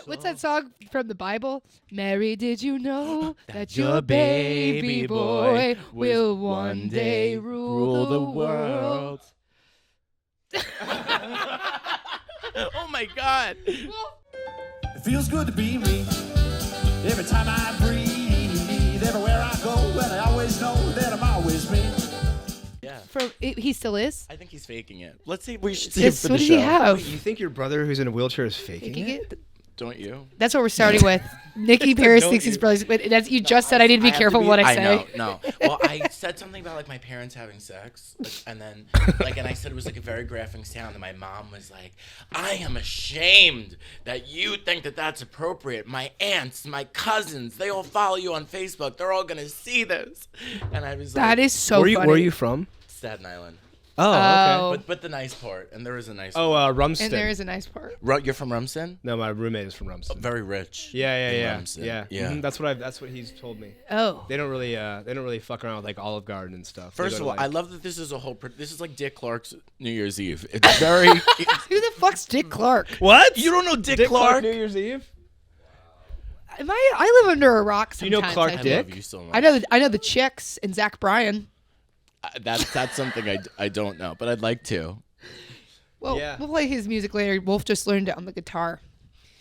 what's that song from the Bible? Mary, did you know that your baby boy will one day rule the world? Oh my God. It feels good to be me. Every time I breathe, everywhere I go, and I always know that I'm always me. Yeah. He still is? I think he's faking it. Let's see. We should see him for What the did show. he have? Wait, you think your brother who's in a wheelchair is faking it? Don't you? That's what we're starting with. Nicky Paris thinks his brother's. But you just said I need to be careful what I say. I know. Well, I said something about like my parents having sex, and then and I said it was like a very graphic sound, and my mom was like, "I am ashamed that you think that that's appropriate. My aunts, my cousins, they all follow you on Facebook. They're all gonna see this." And I was like, That is so funny. Where are you from? Staten Island. Oh, okay. But the nice part, and there is a nice. Rumsden. And there is a nice part. You're from Rumsden? No, my roommate is from Rumsden. Very rich. Yeah. Rumsden. Yeah. Yeah. That's what he's told me. Oh. They don't really fuck around with like Olive Garden and stuff. First of all, like, I love that this is this is like Dick Clark's New Year's Eve. It's very. Who the fuck's Dick Clark? what? You don't know Dick Clark? New Year's Eve? I live under a rock sometimes. You know Clark I I think. Dick? love you so much. I know the Chicks and Zach Bryan. That's something I don't know, but I'd like to. Well, Yeah. we'll play his music later. Wolf just learned it on the guitar.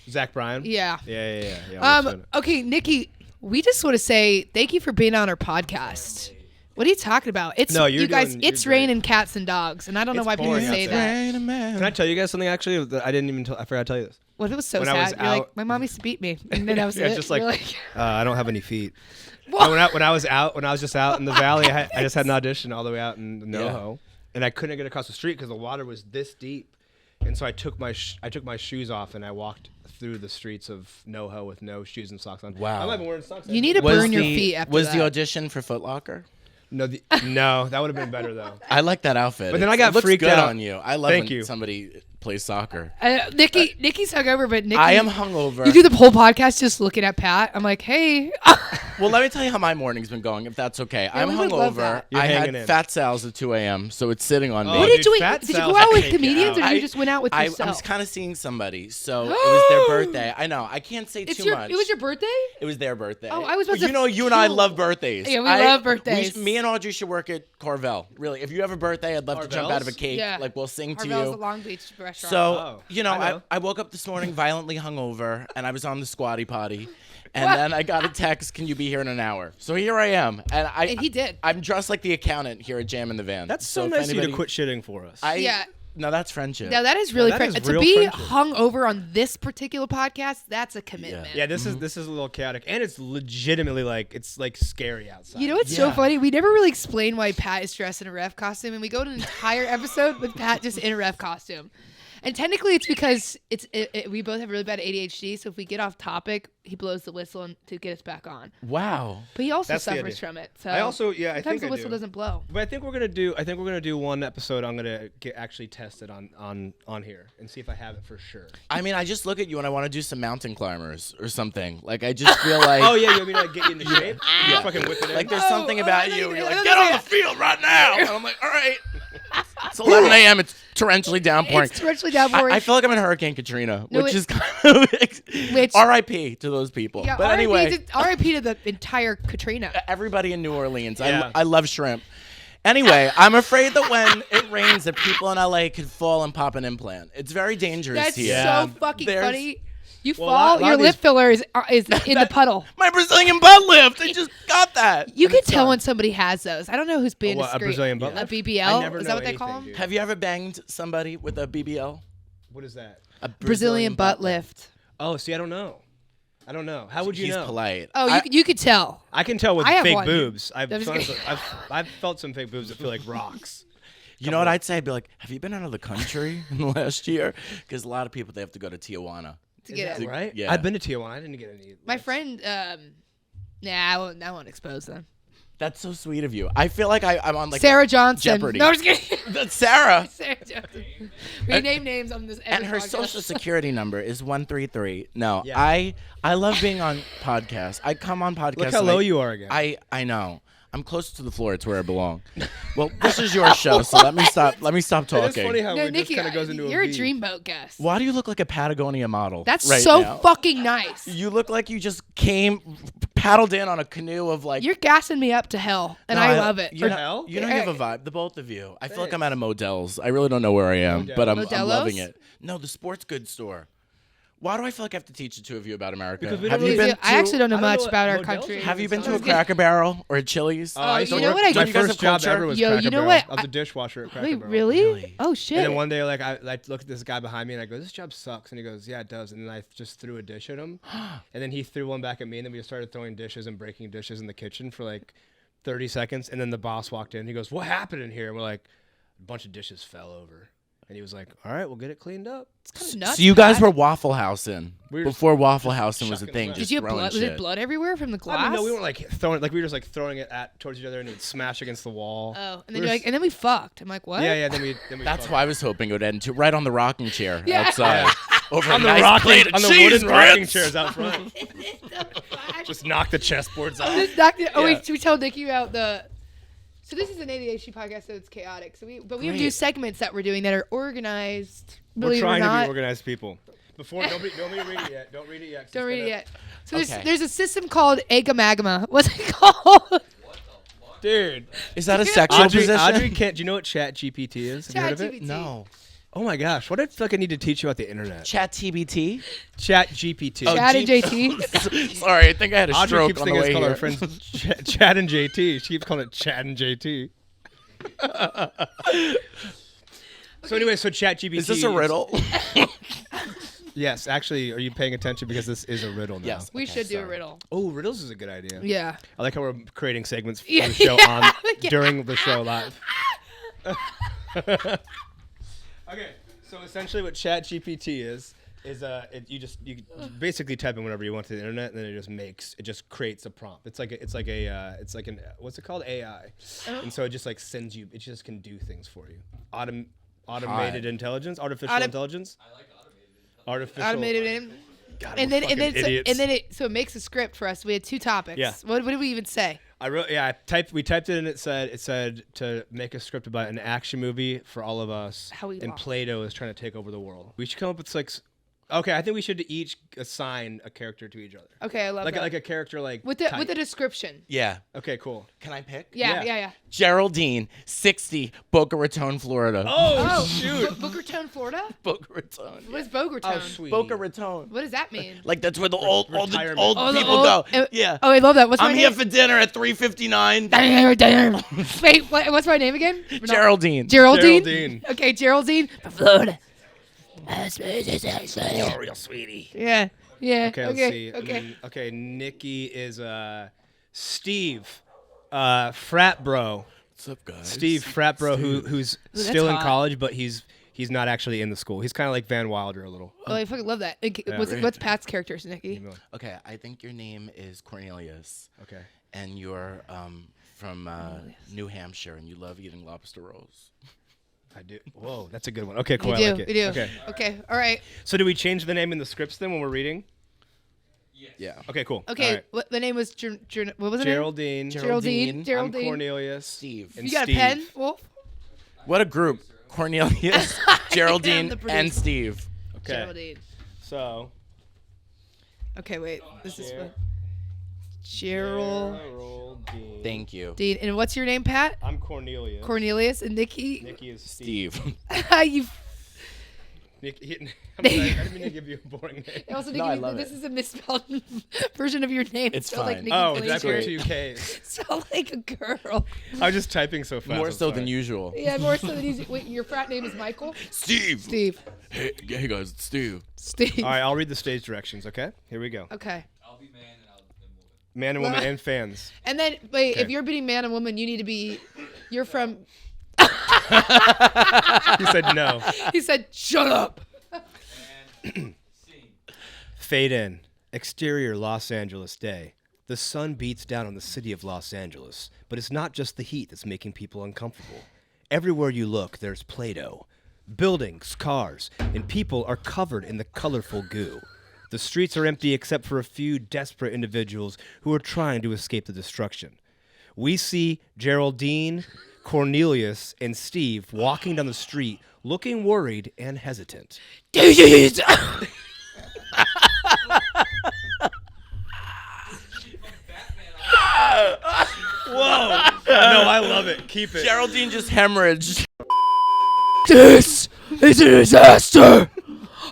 Zach Bryan? Yeah. Yeah. Okay, Nicky, we just want to say thank you for being on our podcast. What are you talking about? It's No, you guys. you're It's great. raining cats and dogs, and I don't know It's why people pouring say outside. that. Can I tell you guys something actually that I didn't even I forgot to tell you this. What if it was so When I sad? was You're like, out- my mom used to beat me, and then that was Yeah, it. just like, You're I don't have any feet. What? When I was just out in the valley, I just had an audition all the way out in NoHo, and I couldn't get across the street because the water was this deep, and so I took my shoes off and I walked through the streets of NoHo with no shoes and socks on. Wow. I'm not even wearing socks. You need to burn your feet after Was that. the audition for Foot Locker? No, that would have been better though. I like that outfit. But then I got it looks freaked good out. on you. I love Thank when you. somebody plays soccer. Nicky's hungover, but Nicky, I am hungover. You do the whole podcast just looking at Pat. I'm like, hey. Well, let me tell you how my morning's been going, if that's okay. I'm we would love hungover. that. You're I hanging had in. Fat Sal's at 2 a.m., so it's sitting on me. What did dude, you Fat Did you Sal's go out a with cake comedians, or out. you just went out with I yourself? was kind of seeing somebody, so it was their birthday. I know. I can't say too much. It was your birthday? It was their birthday. Oh, I was about to you and I kill. love birthdays. Yeah, we love birthdays. Me and Audrey should work at Carvel. Really, if you have a birthday, I'd love to jump out of a Carvel's? cake. Yeah. Like we'll sing to Harvell's you. a Long Beach restaurant. So, Oh, I know. I woke up this morning violently hungover, and I was on the squatty potty. And then I got a text, can you be here in an hour? So here I am. And he did. I'm dressed like the accountant here at Jam in the Van. That's so if nice of you to anybody- quit shitting for us. Yeah. No, that's friendship. Now that is really that is to real be friendship. hung over on this particular podcast. That's a commitment. yeah, this is a little chaotic, and it's legitimately it's like scary outside. You know what's so Yeah. funny? We never really explain why Pat is dressed in a ref costume, and we go to an entire episode with Pat just in a ref costume. And technically, it's because we both have really bad ADHD. So if we get off topic, he blows the whistle to get us back on. Wow. But he also That's the suffers idea. from it. So I also I sometimes think the I whistle do. doesn't blow. But I think we're gonna do one episode. I'm gonna get actually tested on here and see if I have it for sure. I mean, I just look at you and I want to do some mountain climbers or something. Like, I just feel like... Oh yeah, you want me to like get you into shape? You fucking whip it in. Like, there's Oh, something about I you. know You're you- like, I get know on you- the field right now. And I'm like, all right. It's 11 a.m. It's torrentially downpouring. It's torrentially downpouring. I feel like I'm in Hurricane Katrina, No, which it- is kind of Which- R.I.P. to those people. Yeah, But anyway, R.I.P. to the entire Katrina. everybody in New Orleans. Yeah. I love shrimp. Anyway, I'm afraid that when it rains, that people in LA could fall and pop an implant. It's very dangerous That's here. Yeah. so fucking There's- funny. You Well, fall, a lot your of lip these- filler is in the puddle. My Brazilian butt lift. I just got that. You And can it's tell done. when somebody has those. I don't know who's being A what, a discreet. Brazilian butt A lift? BBL? I never Is know that what they call anything, them? dude. Have you ever banged somebody with a BBL? What is that? A Brazilian butt lift. Oh, see, I don't know. How would you He's know? polite. Oh, you could tell. I can tell with I have fake one. boobs. I've I'm just kidding. I've felt some fake boobs that feel like rocks. You know what I'd say? I'd be like, have you been out of the country in the last year? Because a lot of people, they have to go to Tijuana. To get it. Right? Yeah. I've been to Tijuana. I didn't get any. My friend, I won't expose them. That's so sweet of you. I feel like I'm on like Sarah Johnson. Jeopardy. No, I'm just kidding. That's Sarah. Sarah Johnson. We name names on this. And every her podcast. social security number is 133. No, Yeah. I love being on podcasts. I come on podcasts. Look how and low you are again. I know. I'm close to the floor. It's where I belong. Well, this is your show, so let me stop. Let me stop It is funny talking. how No, it just Nicky, kind of goes into you're a V. dreamboat guest. Why do you look like a Patagonia model? That's right so now? fucking nice. You look like you just paddled in on a canoe of like. You're gassing me up to hell, and No, I love it. You know, hell? you have a vibe. The both of you. I feel like I'm at a Modell's. I really don't know where I am, but I'm Modelo's? loving it. No, the sports goods store. Why do I feel like I have to teach the two of you about America? Because we Have don't you really been I actually don't know I don't much know about our what country. Modell's Have you been to a Sounds good. Cracker Barrel or a Chili's? I used to you know work- what I My do? You guys first have job culture? ever was Yo, Cracker you know Barrel. what? I was a dishwasher at Cracker Wait, Barrel. really? Oh shit. And then one day, like, I looked at this guy behind me, and I go, "This job sucks." And he goes, "Yeah, it does." And then I just threw a dish at him, and then he threw one back at me, and then we just started throwing dishes and breaking dishes in the kitchen for like 30 seconds. And then the boss walked in. He goes, "What happened in here?" And we're like, "A bunch of dishes fell over." And he was like, "All right, we'll get it cleaned up." It's kind of nuts. So you guys Pat. were Waffle Housing We were before Waffle Housing was a chucking thing. away. Just Did you have throwing blood? Was shit. it blood everywhere from the glass? I mean, no, we weren't like throwing, like we were just like throwing it towards each other, and it would smash against the wall. Oh, and We then were you're like, and then we fucked. I'm like, what? Yeah. Then we. That's fucked. why I was hoping it would end to right on the rocking chair Yeah. outside. Over on a the nice rocking, plate of on the cheese wooden rocking grits. chairs out front. Just knock the chessboards off. This doctor. Oh Yeah. wait, should we tell Nicky about the? So this is an ADHD podcast, so it's chaotic. So we have Great. new segments that we're doing that are organized. We're Believe it or trying to not. be organized people. Before, don't read it yet. Don't read it yet. 'cause Don't it's read it gonna- yet. So Okay. there's a system called Agamagma. What's it called? Dude. Is that a sexual position? Audrey can't. Do you know what Chat GPT is? Have you heard of it? ChatGPT. No. Oh my gosh, what I feel like I need to teach you about the internet. Chat TBT? Chat GPT. Chad and JT. Sorry, I think I had a Audrey stroke keeps on the thinking way it's called here. our friends Chad and JT. She keeps calling it Chad and JT. So anyway, so Chat GPT. Is this a riddle? Yes, actually, are you paying attention because this is a riddle now? Yes. We Okay, should do a sorry. riddle. Oh, riddles is a good idea. Yeah. I like how we're creating segments for Yeah, the show yeah. during the show live. Okay, so essentially what Chat GPT is you basically type in whatever you want to the internet, and then it just creates a prompt. It's like an what's it called, AI, and so it just like sends you, it just can do things for you. Automated intelligence, artificial intelligence. I like artificial. Automated in. God, And we're then fucking idiots. it makes a script for us. We had two topics. Yeah. What did we even say? We typed it in. It said to make a script about an action movie for all of us. How we and lost. Play-Doh is trying to take over the world. We should come up with okay, I think we should each assign a character to each other. Okay, I love that. Like a character like with the description. Yeah. Okay, cool. Can I pick? Yeah. Geraldine, 60, Boca Raton, Florida. Oh, shoot. Boca Raton, Florida? Boca Raton. What is Boca Raton? sweet. Boca Raton. What does that mean? Like that's where the old retirement. people go. Yeah. Oh, I love that. What's my I'm name? here for dinner at 3:59. Wait, what's my name again? Geraldine. Geraldine. Okay, Geraldine. Florida. You're a real sweetie. Yeah. Okay, let's see. Okay. Okay, Nicky is Steve, frat bro. What's up, guys? Steve, frat bro, who's that's still in hot. college, but he's not actually in the school. He's kind of like Van Wilder a little. Oh, I fucking love that. right. What's Pat's characters, Nicky? Okay, I think your name is Cornelius. Okay. And you're from New Hampshire, and you love eating lobster rolls. I do. Whoa, that's a good one. Okay, cool. We I do. like it. We do. Okay. Okay. All right. So do we change the name in the scripts then when we're reading? Yeah. Okay, cool. Okay. All right. What the name was? What was the Geraldine. name? Geraldine. I'm Geraldine. Cornelius. Steve. And You got Steve. a pen, Wolf? What a group. Cornelius, Geraldine, the producer. and Steve. Okay. Geraldine. So. Okay, wait. This is what. Geraldine. Geraldine. Thank you. And what's your name, Pat? I'm Cornelius. Cornelius and Nicky. Nicky is Steve. Steve. You. Nicky, I'm sorry, I didn't mean to give you a boring name. Also, No, I Nicky, love this it. is a misspelled version of your name. It's Spelled like fine. Nicky Oh, did I Glaser. put two K's? Spelled like a girl. I was just typing so fast. More I'm so than sorry. usual. Yeah, more so than easy. Wait, your frat name is Michael? Steve. Steve. Hey guys, it's Steve. Steve. All right, I'll read the stage directions, okay? Here we go. Okay. I'll be man and I'll be woman. Man and woman and fans. And then, wait, Okay. if you're being man and woman, you need to be. You're from. He said no. He said, "Shut up." And scene. Fade in. Exterior Los Angeles day. The sun beats down on the city of Los Angeles, but it's not just the heat that's making people uncomfortable. Everywhere you look, there's Play-Doh. Buildings, cars, and people are covered in the colorful goo. The streets are empty except for a few desperate individuals who are trying to escape the destruction. we see Geraldine, Cornelius, and Steve walking down the street looking worried and hesitant. Whoa! No, I love it. Keep it. Geraldine just hemorrhaged. This is a disaster.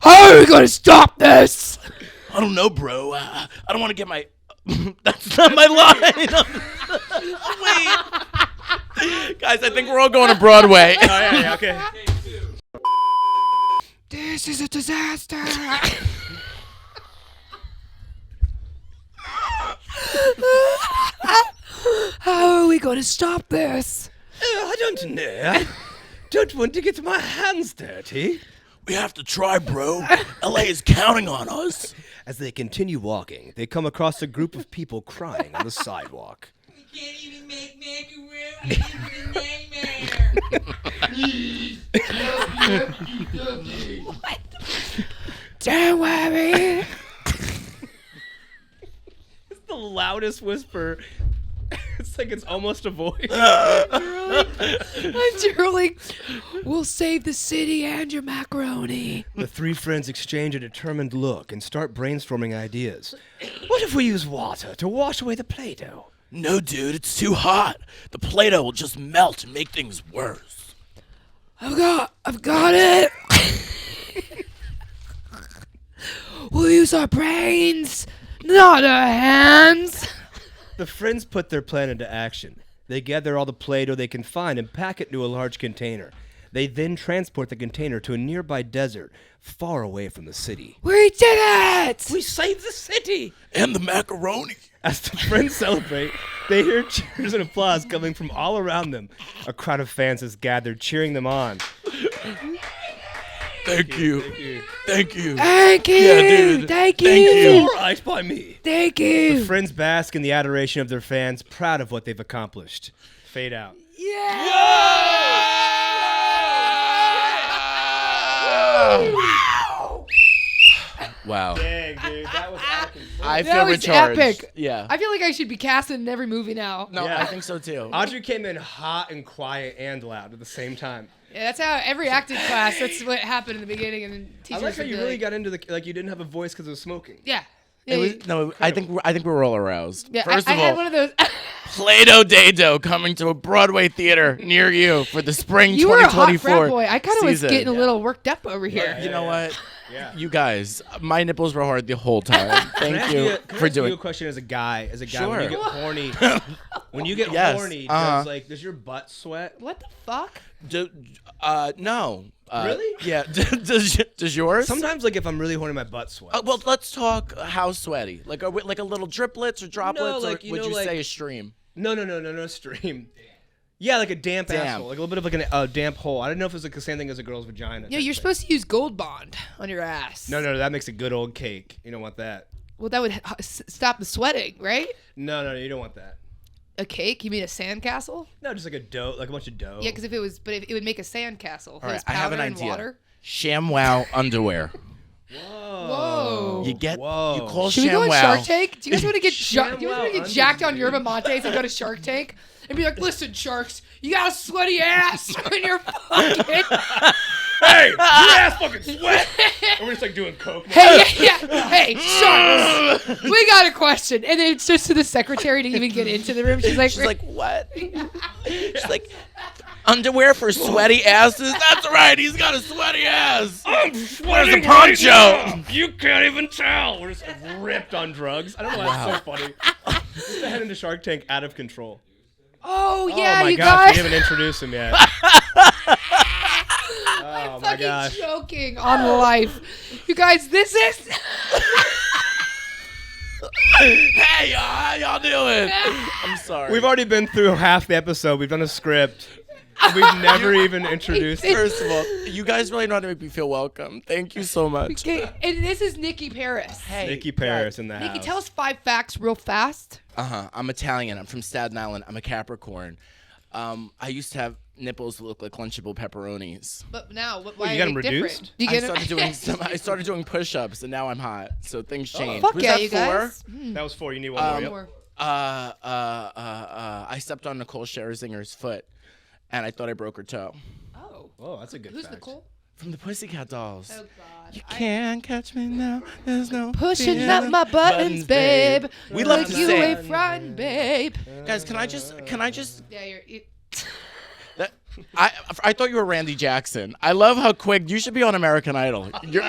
How are we going to stop this? I don't know, bro. I don't want to get my... That's not my line. Wait. Guys, I think we're all going to Broadway. Oh, yeah, okay. This is a disaster. How are we going to stop this? I don't know. I don't want to get my hands dirty. We have to try, bro. LA is counting on us. As they continue walking, they come across a group of people crying on the sidewalk. We can't even make macaroni in a nightmare. Don't worry. It's the loudest whisper. It's like it's almost a voice. I'm Julie. We'll save the city and your macaroni. The three friends exchange a determined look and start brainstorming ideas. What if we use water to wash away the Play-Doh? No, dude, it's too hot. The Play-Doh will just melt and make things worse. I've got it. We'll use our brains, not our hands. The friends put their plan into action. They gather all the Play-Doh they can find and pack it into a large container. They then transport the container to a nearby desert, far away from the city. We did it! We saved the city! And the macaroni. As the friends celebrate, they hear cheers and applause coming from all around them. A crowd of fans has gathered, cheering them on. Thank you. Thank you. Thank you! Yeah, dude. Thank you! Thank you. All right by me. Thank you! The friends bask in the adoration of their fans, proud of what they've accomplished. Fade out. Wow. Dang, dude, that was out of control. I feel That was recharged. epic. Yeah. I feel like I should be casted in every movie now. No, Yeah. I think so too. Audrey came in hot and quiet and loud at the same time. Yeah, that's how every acting class, that's what happened in the beginning, and then I teachers like how would you be really like, got into the you didn't have a voice because of smoking. Yeah. It was, no, I think we're all aroused. Yeah, First I of had all, one of those. Play-Doh Day-Doh coming to a Broadway theater near you for the spring You were a hot 2024 frat boy. I kind of was season. getting a little worked up over here. You know what? Yeah. You guys, my nipples were hard the whole time. Can I Thank ask you can I for ask doing. you a question as a guy. When Sure. you get horny, when you get Yes, horny, does your butt sweat? What the fuck? No. Really? Yeah. Does yours? Sometimes, like if I'm really horny, my butt sweats. Well, let's talk how sweaty. Like, like a little driplets or droplets, like, or you would know, you like- say a stream? No, stream. Yeah, like a damp asshole, like a little bit of like a damp hole. I didn't know if it was like the same thing as a girl's vagina. Yeah, you're supposed to use Gold Bond on your ass. No, that makes a good old cake. You don't want that. Well, that would stop the sweating, right? No, you don't want that. A cake? You mean a sandcastle? No, just like a dough, like a bunch of dough. Yeah, because if it would make a sandcastle. If All it right, was I have an powder and idea. water. ShamWow underwear. Whoa. You get. Whoa. You call Should we go on ShamWow. Shark Tank? Do you guys want to get ShamWow jacked on yerba mates and go to Shark Tank and be like, listen, sharks, you got a sweaty ass when you're fucking. Hey, your ass fucking sweat. And we're just like doing coke. Hey, hey, sharks, we got a question. And then it's just to the secretary to even get into the room. She's like, She's like, what? She's like, underwear for sweaty asses? That's right, he's got a sweaty ass. I'm Where's sweating the poncho? right now. You can't even tell. We're just ripped on drugs. I don't know why it's so funny. Just to head into Shark Tank out of control. oh, yeah, oh my you gosh, guys. we didn't even introduce him yet. Oh my fucking gosh. joking on life. You guys, this is... Hey, y'all, how y'all doing? I'm sorry. We've already been through half the episode. We've done a script. We've never even introduced him. First of all, you guys really know how to make me feel welcome. Thank you so much. Okay, and this is Nicky Paris. Hey, Nicky Paris in the house. Nicky, tell us 5 facts real fast. I'm Italian. I'm from Staten Island. I'm a Capricorn. I used to have nipples that look like Lunchable pepperonis. But now, why you are got they 'em different? reduced? Do you I get started it? doing I started doing push-ups, and now I'm hot. So things changed. Fuck Was yeah, that you 4? guys. That was 4. You need one more. Yep. More. I stepped on Nicole Scherzinger's foot, and I thought I broke her toe. Oh, that's a good Who's fact. Nicole? From the Pussycat Dolls. Oh God. You can't catch me now. There's no Pushing fear. up my buttons, babe. We love Like to you sing. a front, babe. Guys, can I just? Yeah, you I thought you were Randy Jackson. I love how quick you should be on American Idol. You're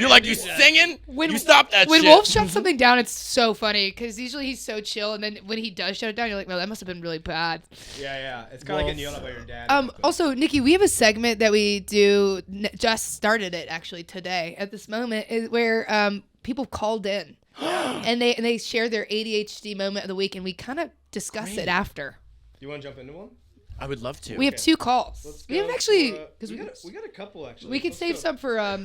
like you singing. You stop that when shit. Wolf shuts something down, it's so funny because usually he's so chill, and then when he does shut it down, you're like, "No, that must have been really bad." Yeah. It's kind of like getting yelled at by your dad. Also, Nikki, we have a segment that we do. Just started it actually today at this moment, is where people called in and they share their ADHD moment of the week, and we kind of discuss it after. You want to jump into one? I would love to. We have 2 calls. We have actually because we got a couple actually. we could save some for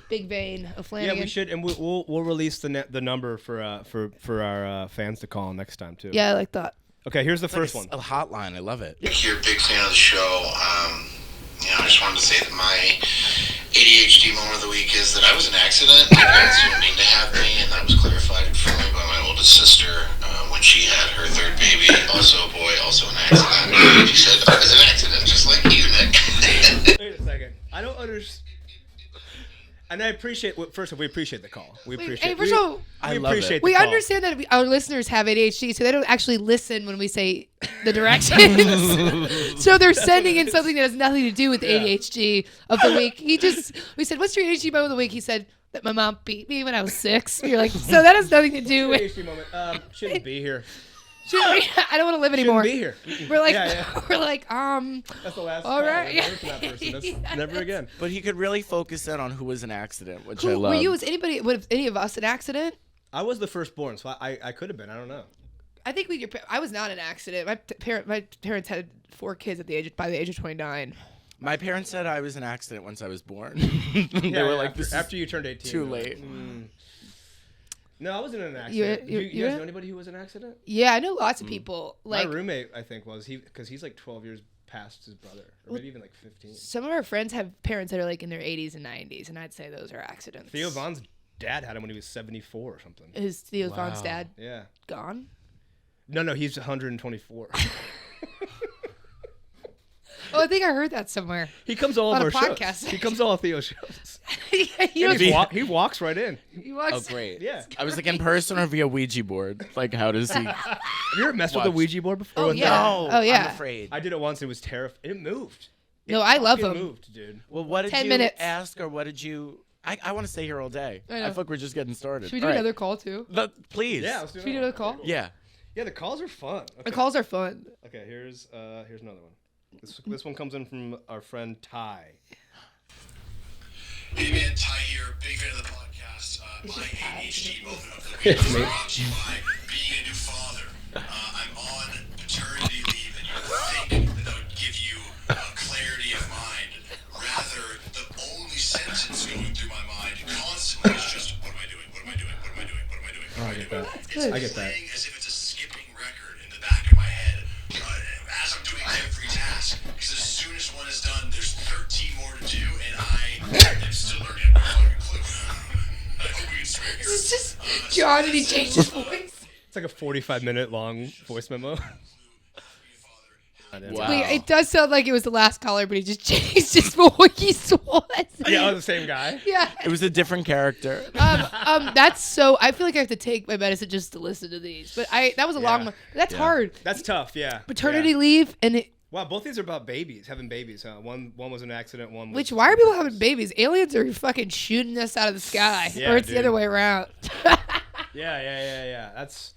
Big Vein of Flanagan. Yeah, we should, and we'll release the number for our fans to call next time too. Yeah, I like that. Okay, here's the first one. A hotline. I love it. You're a big fan of the show. I just wanted to say that my ADHD moment of the week is that I was an accident. My parents didn't mean to have me, and that was clarified for me by my oldest sister when she had her 3rd baby. Also a boy, also an accident. She said I was an accident, just like you, Nick. Wait a second. I don't understand. And I appreciate. First of all, we appreciate the call. We appreciate. Hey, first of all, I we love appreciate it. the we call. understand that our listeners have ADHD, so they don't actually listen when we say the directions. So they're sending in something that has nothing to do with the ADHD of the week. We said, "What's your ADHD moment of the week?" He said that my mom beat me when I was 6. You're like, so that has nothing to do with. ADHD moment. Shouldn't be here. I don't want to live anymore. Shouldn't be here. We're like, Yeah. we're like, That's the last. all call right. we heard from that person. That's never again. But he could really focus in on who was an accident, which I Who love. were you? Was anybody? Would any of us an accident? I was the firstborn, so I could have been. I don't know. I think I was not an accident. My parents had 4 kids by the age of 29. My parents said I was an accident once I was born. They were like, after you turned 18. too late. No, I wasn't in an accident. You You guys know anybody who was in an accident? Yeah, I know lots of people. Like My roommate, I think, was because he's like 12 years past his brother, or maybe even like 15. some of our friends have parents that are like in their 80s and 90s, and I'd say those are accidents. Theo Vaughn's dad had him when he was 74 or something. Is Theo Vaughn's dad Yeah. gone? No, he's 124. Oh, I think I heard that somewhere. He comes to all On of a our podcast. shows. He comes to all of Theo's shows. you And know, he walks right in. he walks. Oh, great. Yeah. I was like in person or via Ouija board. Like, how does he? Have you ever messed with a Watch. Ouija board before? Oh, With yeah. that? No, Oh, yeah. I'm afraid. I did it once. It was terrifying. It moved. No, I love It him. moved, dude. Well, what did 10 you minutes. ask, or what did you? I want to stay here all day. I know. I feel like we're just getting started. Should we do All right. another call too? Please. Yeah, let's do Should we do another another call? Yeah. Yeah, the calls are fun. The Okay, calls are fun. okay here's another one. This one comes in from our friend Ty. Hey man, Ty here, big fan of the podcast. My ADHD moment of the week is brought to you by being a new father. I'm on paternity leave, and you would think that would give you clarity of mind. Rather, the only sentence going through my mind constantly is just, what am I doing? What am I doing? What am I doing? What am I doing? What am I doing? good. I get that. Playing as if it's a skipping record in the back of my head as I'm doing every task. Because as soon as one is done, there's 13 more to do, and I am still learning. I have no fucking clue. I hope we can swear here. This is just John, and he changed his voice. It's like a 45-minute long voice memo. Wow. Wait, it does sound like it was the last caller, but he just changed his voice. Yeah, the same guy. Yeah. It was a different character. That's so. I feel like I have to take my medicine just to listen to these. But that was a long one. That's hard. That's tough. Yeah. Paternity Yeah. leave and Wow, both these are about babies, having babies. Huh? One was an accident. One was. why are people having babies? Aliens are fucking shooting us out of the sky, Yeah, or it's dude. the other way around. Yeah. That's.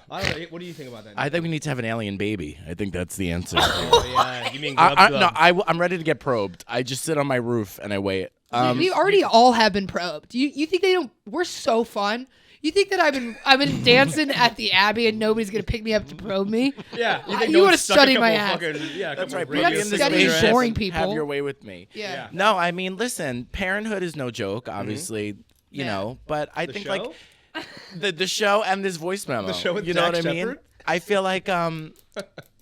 I don't know. What do you think about that? I think we need to have an alien baby. I think that's the answer. Oh, yeah. You mean Grub No, Grub? I'm ready to get probed. I just sit on my roof and I wait. We already all have been probed. You think they don't? We're so fun. You think that I've been dancing at the Abbey and nobody's gonna pick me up to probe me? Yeah. You don't wanna suck a study my couple ass. fucking- yeah, a That's couple right. We're not Put me in this studying relationship boring and people. Have your way with me. Yeah. No, I mean, listen. Parenthood is no joke, obviously. You Yeah. know, but I The think show? like the show and this voice memo. The show with you know Dax what I mean? Shepard? I feel like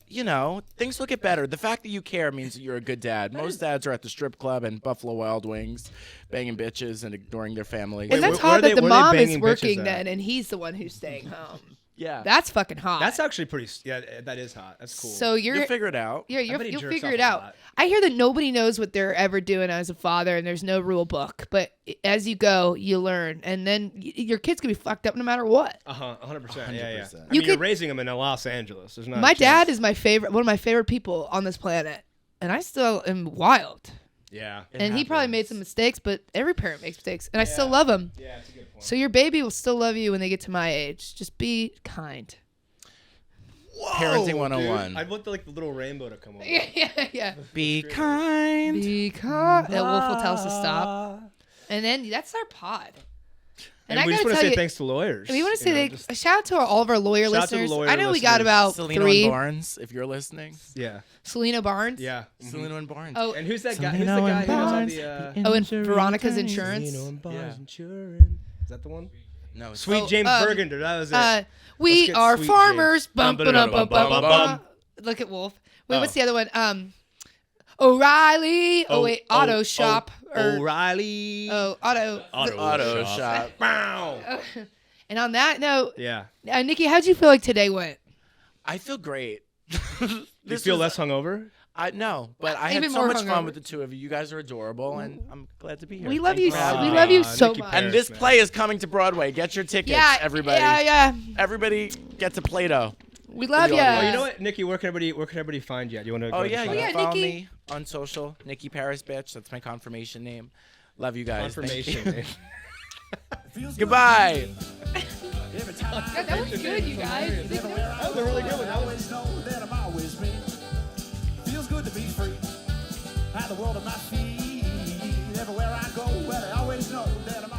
you know, things will get better. The fact that you care means that you're a good dad. Most dads are at the strip club and Buffalo Wild Wings, banging bitches and ignoring their family. And that's where are hot they- that the where are they mom is banging working bitches at? then, and he's the one who's staying home. Yeah. That's fucking hot. That's actually pretty. Yeah, that is hot. That's cool. So You'll figure it out. Yeah, bet he you'll jerks figure off it a out. lot. I hear that nobody knows what they're ever doing as a father, and there's no rule book. But as you go, you learn, and then your kid's gonna be fucked up no matter what. 100%. Yeah, yeah. 100%. I mean, you're could- raising him in Los Angeles. There's not. My a dad chance. is one of my favorite people on this planet, and I still am wild. Yeah. And he probably made some mistakes, but every parent makes mistakes, and I still Yeah. love him. Yeah, that's a good point. So your baby will still love you when they get to my age. Just be kind. Parenting Whoa, 101. dude. I want the little rainbow to come over. Yeah. Be kind. Be kind. And Wolf will tell us to stop. And then that's our pod. And I we just gotta want to tell say you, thanks to lawyers. we want to say you know, they, just- shout out to all of our lawyer Shout out to the listeners. lawyer I know we got listeners. about Selena 3. and Barnes, if you're listening. Yeah. Selena Barnes. Yeah. Selena and Barnes. Oh, And who's that guy? Who's Selena the guy and who does all Barnes. the? oh, and Veronica's Insurance. Selena and Barnes Yeah. Insurance. Is that the one? No, it's Sweet Oh, James Burgunder. That was it. We Let's get are Sweet farmers. James. Bum, ba, dum, bum, bum, bum. Look at Wolf. Wait, what's the other one? O'Reilly. Oh, wait, Auto Shop. O'Reilly. Auto shop. Bow. And on that note, Yeah. Nicky, how'd you feel like today went? I feel great. You feel less hungover? No, but I had Even so more much hungover. fun with the two of you. You guys are adorable, and I'm glad to be here. We love Thank you. for having We me. love you so Nicky much. Paris, And this man. play is coming to Broadway. Get your tickets, Yeah, everybody. Yeah. Everybody gets a Play-Doh. We love the you. audience. Oh, you know what, Nikki? Where can everybody find you? Do you want to? Oh yeah, you yeah, can follow Nicky. me on social. Nicky Paris, bitch. That's my confirmation name. Love you guys. Thank Confirmation. you. Goodbye. Every time I God, that was good, you guys. everywhere I was a really good one. I always know that I'm always me. Feels good to be free. Have the world at my feet. Everywhere I go, well, I always know that I'm